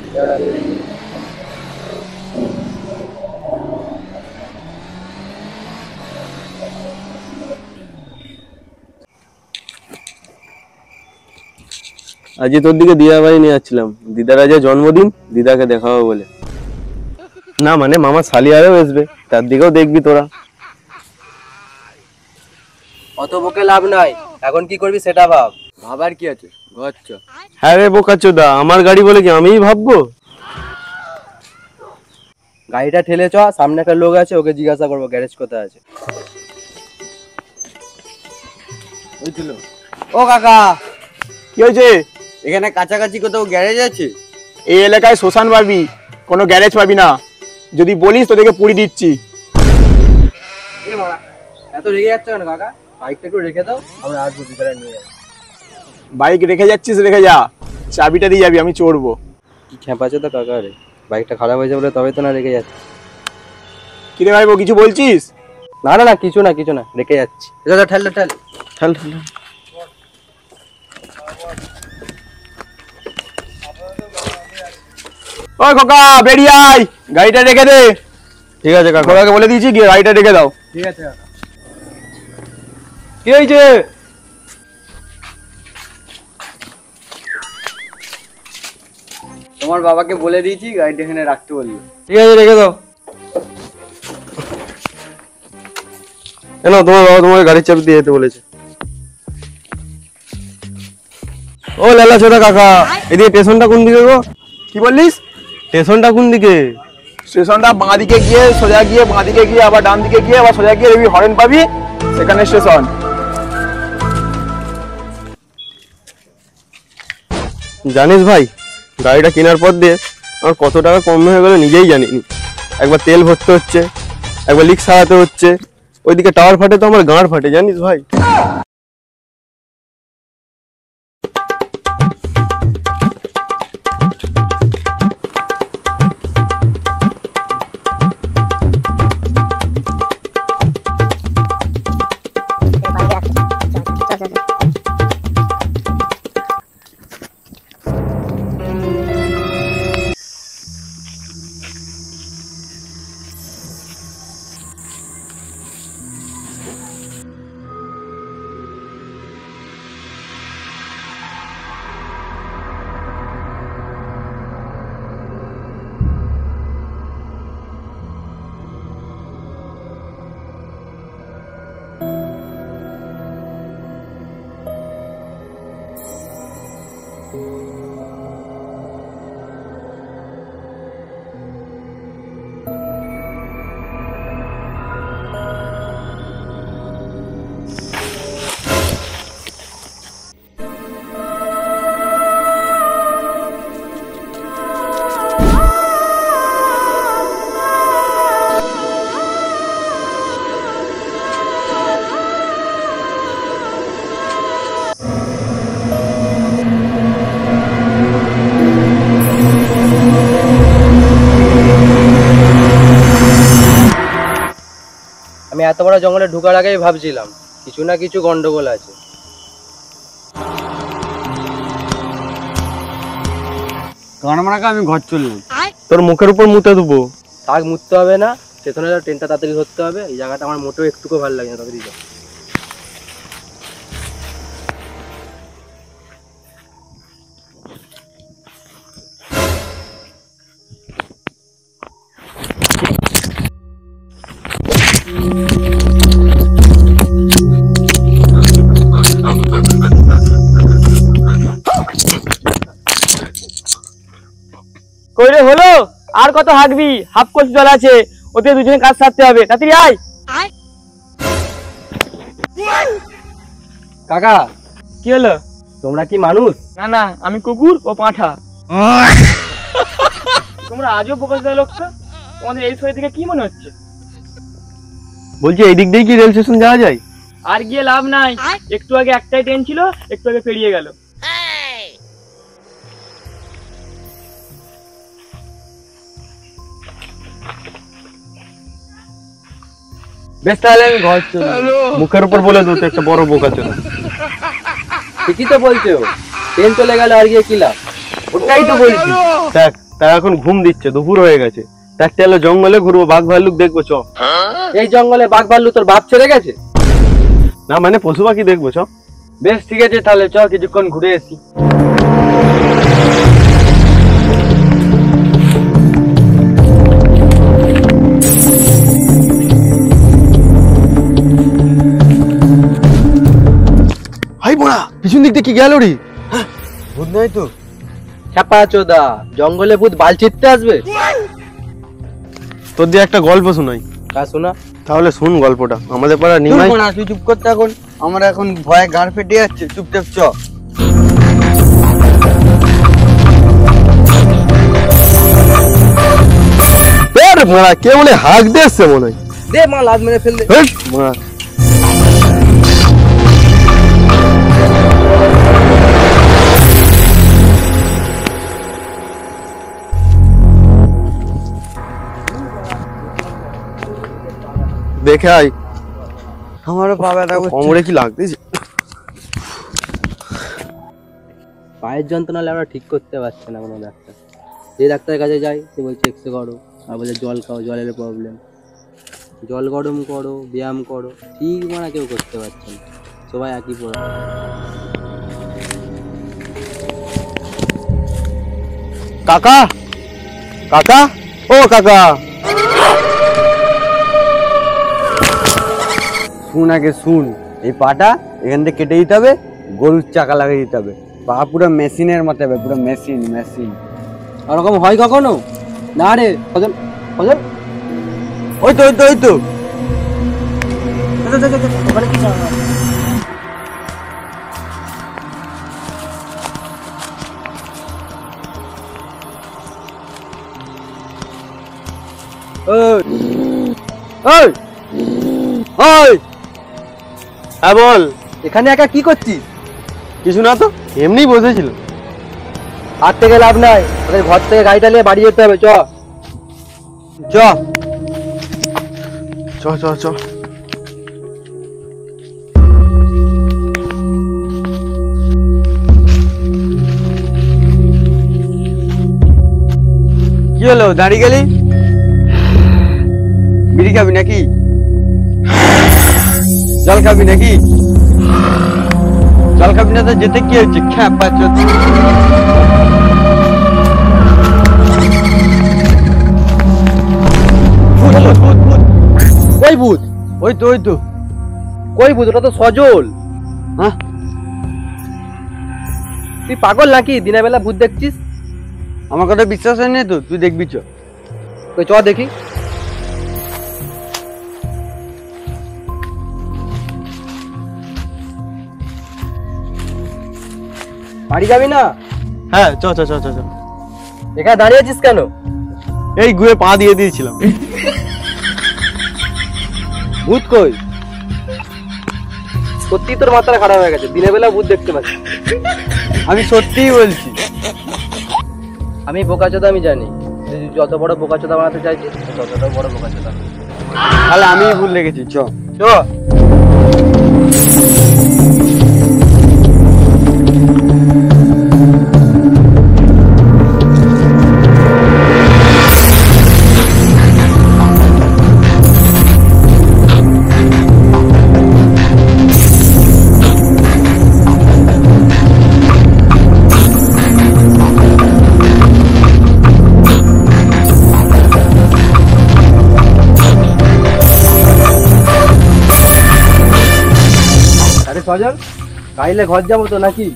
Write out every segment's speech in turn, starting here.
আজ তোর দিকে দিয়া ভাই নিয়ে যাচ্ছিলাম, দিদার আজ জন্মদিন, দিদাকে দেখাবো বলে। না মানে মামা শালিয়ারেও আসবে, তার দিকেও দেখবি তোরা। অত বকে লাভ নাই, এখন কি করবি সেটা ভাব। ভাবার কি আছে, ঘর চ। হ্যাঁ রে বোকাচোদা, আমার গাড়ি বলে কি আমিই ভাববো? গাড়িটা ঠেলে চ, সামনে একটা লোক আছে, ওকে জিজ্ঞাসা করবো গ্যারেজ কোথায় আছে। ও কাকা, কি হয়েছে? এখানে কাছাকাছি কোথাও গ্যারেজ আছে? এই এলাকায় শ্মশান পাবি, কোনো গ্যারেজ পাবি না। যদি বলিস তোদেরকে পুড়ি দিচ্ছি। এত রেগে যাচ্ছে কেন কাকা? বাইকটা একটু রেখে দাও, আমরা আসবো ভিতরে নিয়ে যাবো। বাইক রেখে যাচ্ছিস রেখে যা, চাবিটা দিয়ে যাবি, আমি চড়বো। কি খেপাচ্ছে তো কাকা রে, বাইকটা খারাপ হয়েছে বলে তবে তো না রেখে যাচ্ছে। কিরে ভাইবো, কিছু বলছিস? না না না, কিছু না কিছু না, রেখে যাচ্ছি। ঠেল ঠেল ঠেল ঠেল। ওই খোকা বেরিয়ে আয়, গাড়িটা রেখে দে। ঠিক আছে কাকা, খোকাকে বলে দিয়েছি গিয়ে গাড়িটা রেখে দাও। ঠিক আছে কাকা। কি হয়েছে? তোমার বাবাকে বলে দিয়েছি গাড়িটা এখানে রাখতে বললো। ঠিক আছে রেখে দাও। কেন তোমার বাবা তোমাকে গাড়ির চাবি দিয়ে যেতে বলেছে? ও লালা ছোটা কাকা, এদিকে স্টেশনটা কোন দিকে গো? কি বললিস? স্টেশনটা কোন দিকে? স্টেশনটা বাঁ দিকে গিয়ে সোজা গিয়ে বাঁ দিকে গিয়ে আবার ডান দিকে গিয়ে আবার সোজা গিয়ে দেখবি হরেন পাবি, সেখানে স্টেশন। জানিস ভাই, গাড়িটা কেনার পর দিয়ে আমার কত টাকা কম হয়ে গেল নিজেই জানিনি। একবার তেল ভরতে হচ্ছে, একবার লিক সারাতে হচ্ছে, ওইদিকে টাওয়ার ফাটে তো আমার গাঁড় ফাটে জানিস ভাই। আমি এত বড় জঙ্গলে ঢোকার আগেই ভাবছিলাম কিছু না কিছু গন্ডগোল আছে। আমি ঘর চললাম। তোর মুখের উপর মুতে দেবো। থাক, মুততে হবে না, স্টেশনে ট্রেনটা তাড়াতাড়ি ধরতে হবে। এই জায়গাটা আমার মোটেও একটুকু ভালো লাগে না, তাড়াতাড়ি যাও। কইরে হলো, আর কত হাঁকবি? হাফ কোচ জল আছে, ওতে দুজনে কাজ সারতে হবে, তাড়াতাড়ি আয়। কাকা, কি হলো? তোমরা কি মানুষ? না না, আমি কুকুর ও পাঁঠা। তোমরা আজও বোকাস দেওয়া লোক, তোমাদের এই শরীর থেকে কি মনে হচ্ছে? বলছি এই দিক দিয়ে কি রেল স্টেশন যাওয়া যায়? আর গিয়ে লাভ নাই, একটু আগে একটাই ট্রেন ছিল, একটু আগে পেরিয়ে গেল। বেশ, তাহলে আমি ঘর চলি। মুখের উপর বলে দু, একটা বড় বোকা ছিল। ঠিকই তো বলছো, ট্রেন চলে গেল আর গিয়ে কি লাভ? ওটাই তো বলছি। দেখ তারা এখন ঘুম দিচ্ছে, দুপুর হয়ে গেছে। চারটে এলো জঙ্গলে ঘুরবো, বাঘ ভাল্লুক দেখবো, চ। এই জঙ্গলে বাঘ ভাল্লুক তোর বাপ ছেড়ে গেছে? না মানে পশু পাখি দেখবো, চ। বেশ ঠিক আছে, তাহলে চ কিছুক্ষণ ঘুরে আসি। হাই বোড়া, পিছন দিক দিয়ে কি গেল রে? ভূত নয় তো? ছাপা চোদা, জঙ্গলে ভূত বাল চিত্তে আসবে? তোর দিয়ে একটা গল্প শোনাই। কা শোনা। তাহলে শুন গল্পটা। আমাদের পাড়া নিমাই, তুই চুপ করতে, এখন আমরা এখন ভয়ে গাঁড় ফেটে যাচ্ছে, চুপচাপ চ। বোড়া কে বলে হাঁক দিয়েছে মনে হয়। দে মা, লাজ মেরে ফেললে। হেট, বোড়া। দেখে আই, আমারও পা ব্যথা করছে। কোমরে কি লাগতেছে? পায়ের যন্ত্রণা হলে আমরা ঠিক করতে পারছে না কোনো ডাক্তার। যে ডাক্তারের কাছে যাই সে বলছে এক্সরে করো, আর বলছে জল খাও, জলের প্রবলেম, জল গরম করো, ব্যায়াম করো, ঠিক মানে কেউ করতে পারছে না, সবাই একই পড়া। কাকা, কাকা, ও কাকা। শুন আগে শুন, এই পাটা এখান থেকে কেটে দিতে হবে, গরুর চাকা লাগিয়ে দিতে হবে। পা পুরো মেশিনের মতো হবে, পুরো মেশিন মেশিন। ওরকম হয় কখনো? না রে, ফজল ফজল, ওই তো ওই তো ওই তো। ওখানে কি না? ওই ওই, হ্যাঁ বল। এখানে একা কি করছিস? কিছু না তো, এমনি বসেছিল। হাত থেকে লাভ নাই, ওদের ঘর থেকে গাড়িটা নিয়ে বাড়ি যেতে হবে, চ চ। চ চ চ। কি হলো, দাঁড়িয়ে গেলি? বিড়ি খাবি নাকি? জল খাবি নাকি? জল খাবি না তো যেতে কি হচ্ছে? খ্যাপা চোদ। কই ভূত? ওই তো ওই তো। কই ভূত? ওটা তো সজল। হ্যাঁ, তুই পাগল নাকি? দিনের বেলা ভূত দেখছিস? আমার কথা বিশ্বাস হয় না তো? তুই দেখবি চ। কই চ দেখি। বাড়ি যাবি না? হ্যাঁ চ চ চ চ চ। এখানে দাঁড়িয়ে আছিস কেন? এই গুয়ে পা দিয়ে দিয়েছিলাম। ভূত কই? সত্যি তোর মাথাটা খারাপ হয়ে গেছে, দিনের বেলা ভূত দেখতে পাচ্ছি। আমি সত্যিই বলছি। আমি বোকাচোদা, আমি জানি। তুই যত বড় বোকাচোদা বানাতে চাইছিস ততটা বড় বোকাচোদা। তাহলে আমিই ভুল লেগেছি, চ চ। সজল, কাইলে ঘর যাবো তো নাকি?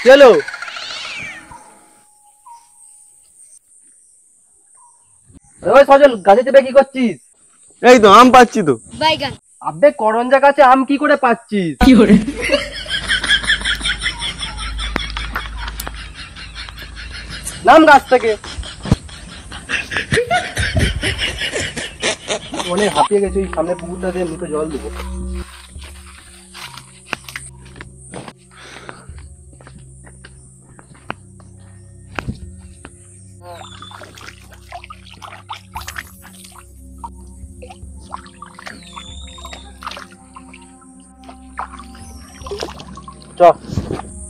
চলো। ওই সজল, গাছে চেপে কি করছিস? এই তো আম পাচ্ছি তো। আবে করঞ্জা গাছে আম কি করে পাচ্ছিস? নাম গাছ থেকে। অনেক হাঁপিয়ে গেছে, ওই সামনে পুকুরটা দিয়ে মুখে জল দেবো।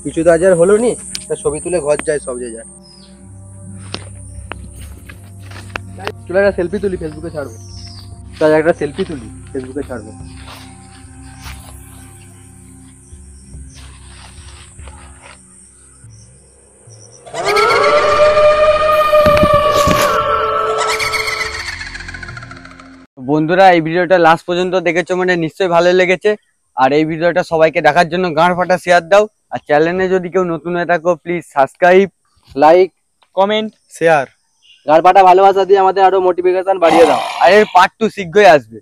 কিছু তো আজ আর হলো নি, তা ছবি তুলে ঘর যায় সব যে যায়। চলে একটা সেলফি তুলি, ফেসবুকে ছাড়বো। তাই একটা সেলফি তুলি, ফেসবুকে ছাড়বো। বন্ধুরা, এই ভিডিওটা লাস্ট পর্যন্ত দেখেছো মানে নিশ্চয়ই ভালো লেগেছে। আর এই ভিডিওটা সবাইকে দেখার জন্য গাঁড় ফাটা শেয়ার দাও। আর চ্যানেলে যদি কেউ নতুন হয়ে থাকো please subscribe, like, comment, share. গাড়পাটা ভালোবাসা দিয়ে আমাদের আরো মোটিভেশন বাড়িয়ে দাও। আর এর পার্ট 2 শীঘ্রই আসবে।